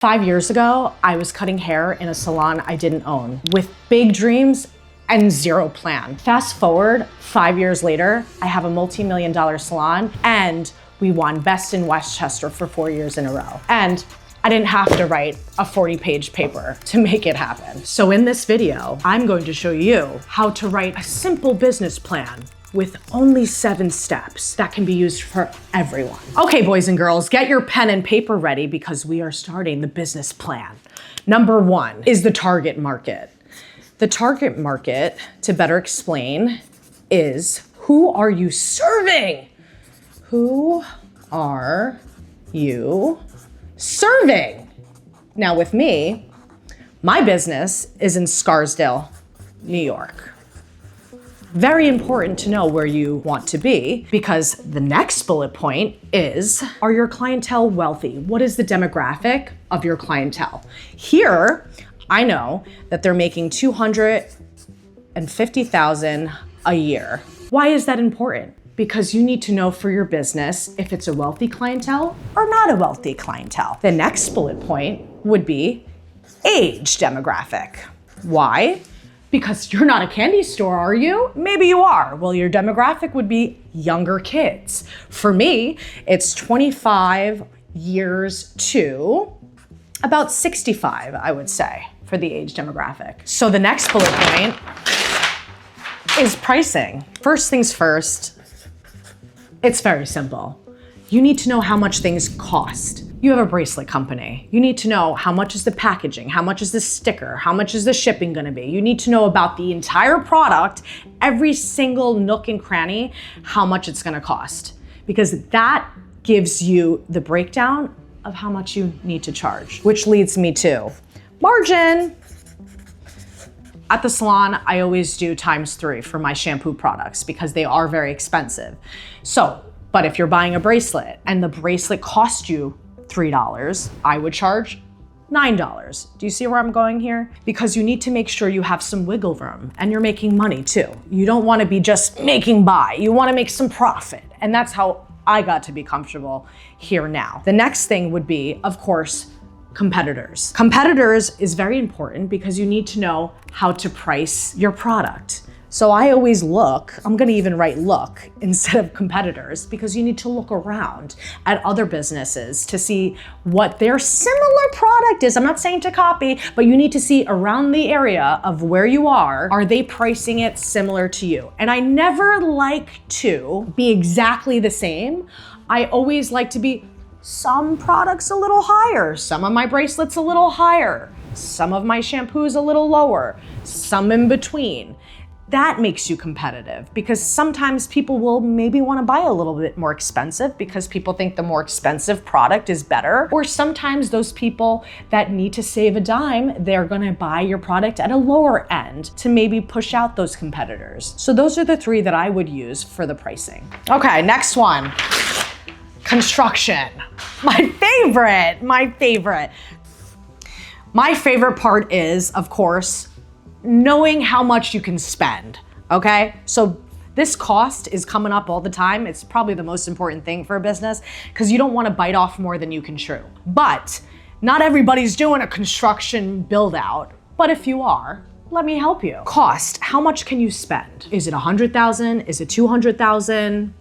5 years ago, I was cutting hair in a salon I didn't own with big dreams and zero plan. Fast forward 5 years later, I have a multi-million-dollar salon and we won Best in Westchester for 4 years in a row. And I didn't have to write a 40-page paper to make it happen. So in this video, I'm going to show you how to write a simple business plan with only 7 steps that can be used for everyone. Okay, boys and girls, get your pen and paper ready because we are starting the business plan. Number 1 is the target market. The target market, to better explain, is who are you serving? Who are you serving? Now with me, my business is in Scarsdale, New York. Very important to know where you want to be because the next bullet point is, are your clientele wealthy? What is the demographic of your clientele? Here, I know that they're making $250,000 a year. Why is that important? Because you need to know for your business if it's a wealthy clientele or not a wealthy clientele. The next bullet point would be age demographic. Why? Because you're not a candy store, are you? Maybe you are. Well, your demographic would be younger kids. For me, it's 25 years to about 65, I would say, for the age demographic. So the next bullet point is pricing. First things first, it's very simple. You need to know how much things cost. You have a bracelet company. You need to know how much is the packaging, how much is the sticker, how much is the shipping gonna be. You need to know about the entire product, every single nook and cranny, how much it's gonna cost. Because that gives you the breakdown of how much you need to charge, which leads me to margin. At the salon, I always do ×3 for my shampoo products because they are very expensive. But if you're buying a bracelet and the bracelet cost you $3, I would charge $9. Do you see where I'm going here? Because you need to make sure you have some wiggle room and you're making money too. You don't want to be just making buy. You want to make some profit. And that's how I got to be comfortable here now. The next thing would be, of course, competitors. Competitors is very important because you need to know how to price your product. So I always look, I'm gonna even write look instead of competitors because you need to look around at other businesses to see what their similar product is. I'm not saying to copy, but you need to see around the area of where you are they pricing it similar to you? And I never like to be exactly the same. I always like to be some products a little higher, some of my bracelets a little higher, some of my shampoos a little lower, some in between. That makes you competitive because sometimes people will maybe want to buy a little bit more expensive because people think the more expensive product is better. Or sometimes those people that need to save a dime, they're going to buy your product at a lower end to maybe push out those competitors. So those are the 3 that I would use for the pricing. Okay, next one. Construction. My favorite. My favorite part is, of course, knowing how much you can spend, okay? So this cost is coming up all the time. It's probably the most important thing for a business because you don't want to bite off more than you can chew. But not everybody's doing a construction build out. But if you are, let me help you. Cost, how much can you spend? Is it $100,000? Is it $200,000?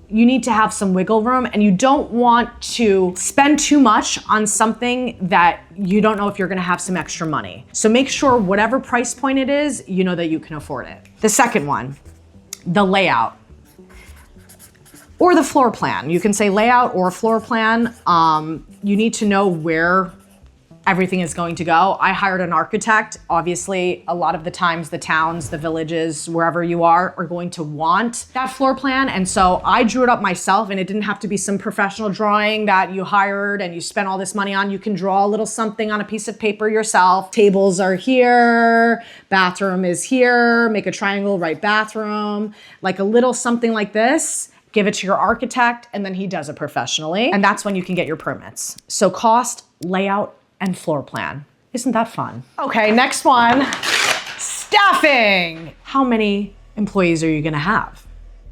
You need to have some wiggle room and you don't want to spend too much on something that you don't know if you're gonna have some extra money. So make sure whatever price point it is, you know that you can afford it. The second one, the layout or the floor plan. You can say layout or floor plan. You need to know where everything is going to go. I hired an architect. Obviously, a lot of the times the towns, the villages, wherever you are going to want that floor plan. And so I drew it up myself and it didn't have to be some professional drawing that you hired and you spent all this money on. You can draw a little something on a piece of paper yourself. Tables are here, bathroom is here, make a triangle, write bathroom, like a little something like this. Give it to your architect and then he does it professionally. And that's when you can get your permits. So cost, layout, and floor plan. Isn't that fun? Okay, next one, staffing. How many employees are you gonna have?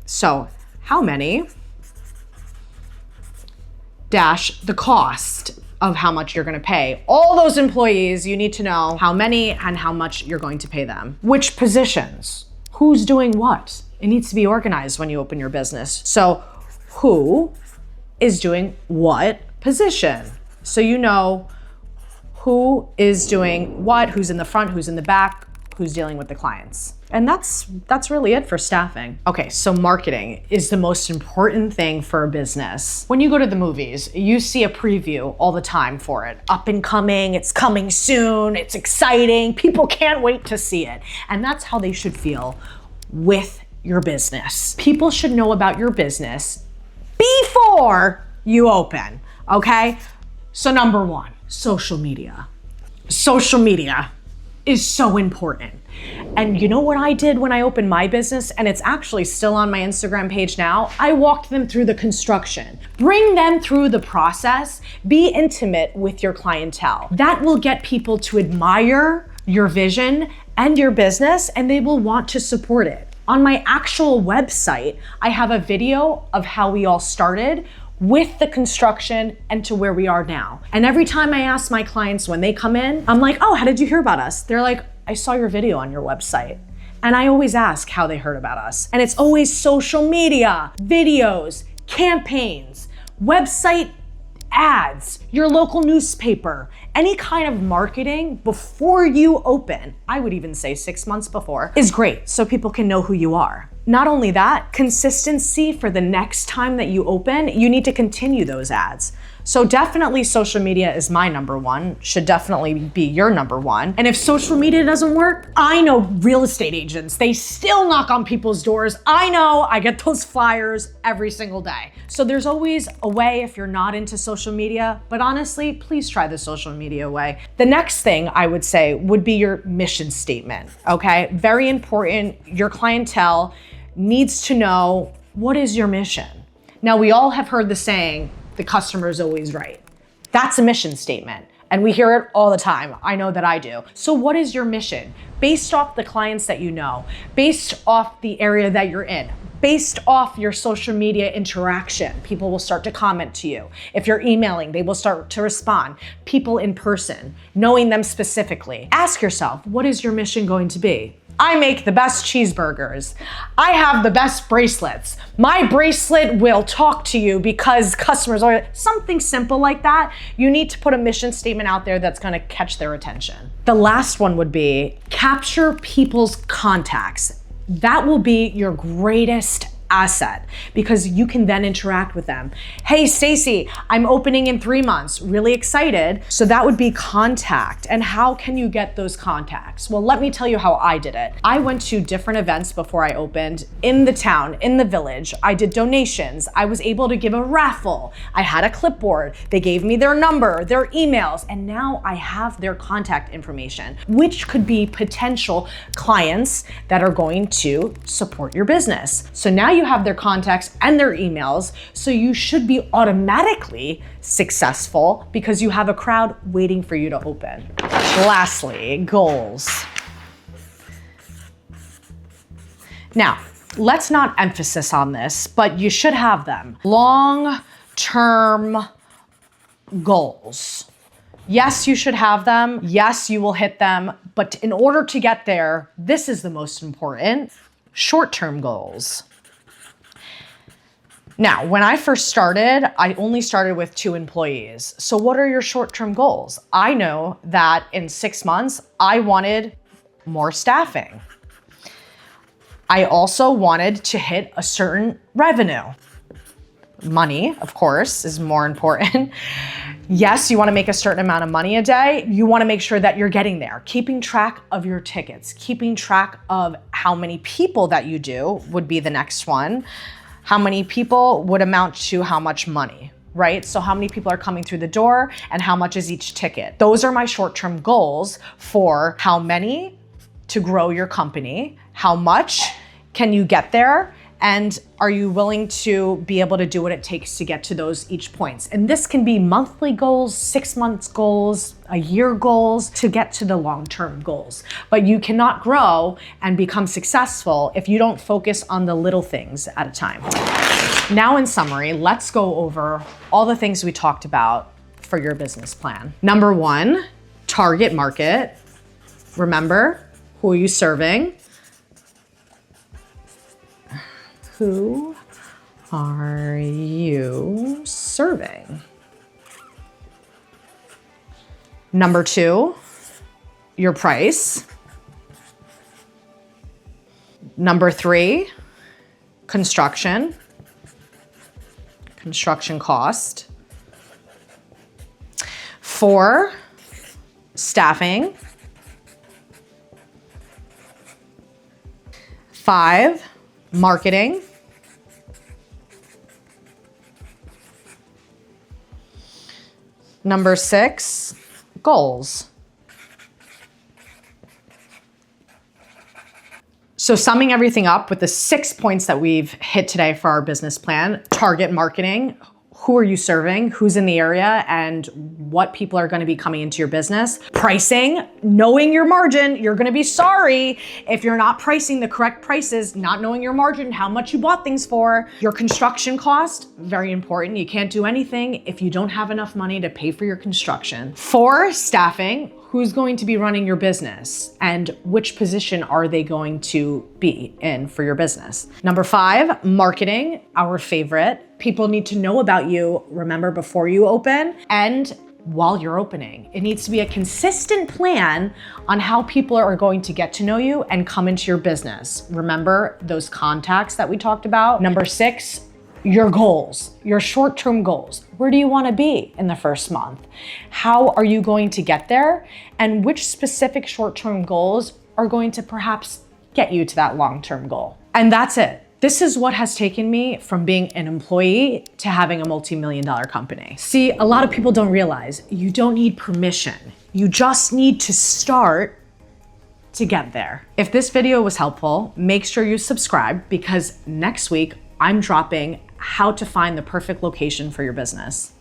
So how many dash the cost of how much you're gonna pay. All those employees, you need to know how many and how much you're going to pay them. Which positions, who's doing what? It needs to be organized when you open your business. So who is doing what position? So you know who is doing what, who's in the front, who's in the back, who's dealing with the clients. And that's really it for staffing. Okay, so marketing is the most important thing for a business. When you go to the movies, you see a preview all the time for it. Up and coming, it's coming soon, it's exciting, people can't wait to see it. And that's how they should feel with your business. People should know about your business before you open, okay? So number one, social media. Social media is so important. And you know what I did when I opened my business, and it's actually still on my Instagram page now? I walked them through the construction. Bring them through the process. Be intimate with your clientele. That will get people to admire your vision and your business, and they will want to support it. On my actual website, I have a video of how we all started with the construction and to where we are now. And every time I ask my clients when they come in, I'm like, oh, how did you hear about us? They're like, I saw your video on your website. And I always ask how they heard about us. And it's always social media, videos, campaigns, website ads, your local newspaper, any kind of marketing before you open, I would even say 6 months before, is great so people can know who you are. Not only that, consistency for the next time that you open, you need to continue those ads. So definitely social media is my number one, should definitely be your number one. And if social media doesn't work, I know real estate agents, they still knock on people's doors. I know, I get those flyers every single day. So there's always a way if you're not into social media, but honestly, please try the social media way. The next thing I would say would be your mission statement, okay? Very important, your clientele needs to know, what is your mission? Now, we all have heard the saying, the customer is always right. That's a mission statement. And we hear it all the time. I know that I do. So what is your mission? Based off the clients that you know, based off the area that you're in, based off your social media interaction, people will start to comment to you. If you're emailing, they will start to respond. People in person, knowing them specifically. Ask yourself, what is your mission going to be? I make the best cheeseburgers. I have the best bracelets. My bracelet will talk to you because customers are, something simple like that. You need to put a mission statement out there that's gonna catch their attention. The last one would be capture people's contacts. That will be your greatest asset because you can then interact with them. Hey, Stacy, I'm opening in 3 months, really excited. So that would be contact. And how can you get those contacts? Well, let me tell you how I did it. I went to different events before I opened in the town, in the village. I did donations. I was able to give a raffle. I had a clipboard. They gave me their number, their emails, and now I have their contact information, which could be potential clients that are going to support your business. So now you have their contacts and their emails, so you should be automatically successful because you have a crowd waiting for you to open. Lastly, goals. Now, let's not emphasis on this, but you should have them. Long-term goals. Yes, you should have them. Yes, you will hit them. But in order to get there, this is the most important. Short-term goals. Now, when I first started, I only started with 2 employees. So what are your short-term goals? I know that in 6 months, I wanted more staffing. I also wanted to hit a certain revenue. Money, of course, is more important. Yes, you want to make a certain amount of money a day. You want to make sure that you're getting there. Keeping track of your tickets, keeping track of how many people that you do would be the next one. How many people would amount to how much money, right? So how many people are coming through the door and how much is each ticket? Those are my short-term goals for how many to grow your company, how much can you get there, and are you willing to be able to do what it takes to get to those each points? And this can be monthly goals, 6 months goals, a year goals to get to the long-term goals. But you cannot grow and become successful if you don't focus on the little things at a time. Now in summary, let's go over all the things we talked about for your business plan. Number one, target market. Remember, who are you serving? Who are you serving? Number two, your price. Number three, construction cost. 4, staffing. 5, marketing. 6, goals. So summing everything up with the 6 points that we've hit today for our business plan: target marketing, who are you serving, who's in the area, and what people are going to be coming into your business. Pricing, knowing your margin. You're going to be sorry if you're not pricing the correct prices, not knowing your margin, how much you bought things for. Your construction cost, very important. You can't do anything if you don't have enough money to pay for your construction. 4, staffing. Who's going to be running your business and which position are they going to be in for your business? Number 5, marketing, our favorite. People need to know about you, remember, before you open and while you're opening. It needs to be a consistent plan on how people are going to get to know you and come into your business. Remember those contacts that we talked about. Number 6, your goals, your short-term goals. Where do you want to be in the first month? How are you going to get there? And which specific short-term goals are going to perhaps get you to that long-term goal? And that's it. This is what has taken me from being an employee to having a multi-million-dollar company. See, a lot of people don't realize you don't need permission. You just need to start to get there. If this video was helpful, make sure you subscribe because next week I'm dropping how to find the perfect location for your business.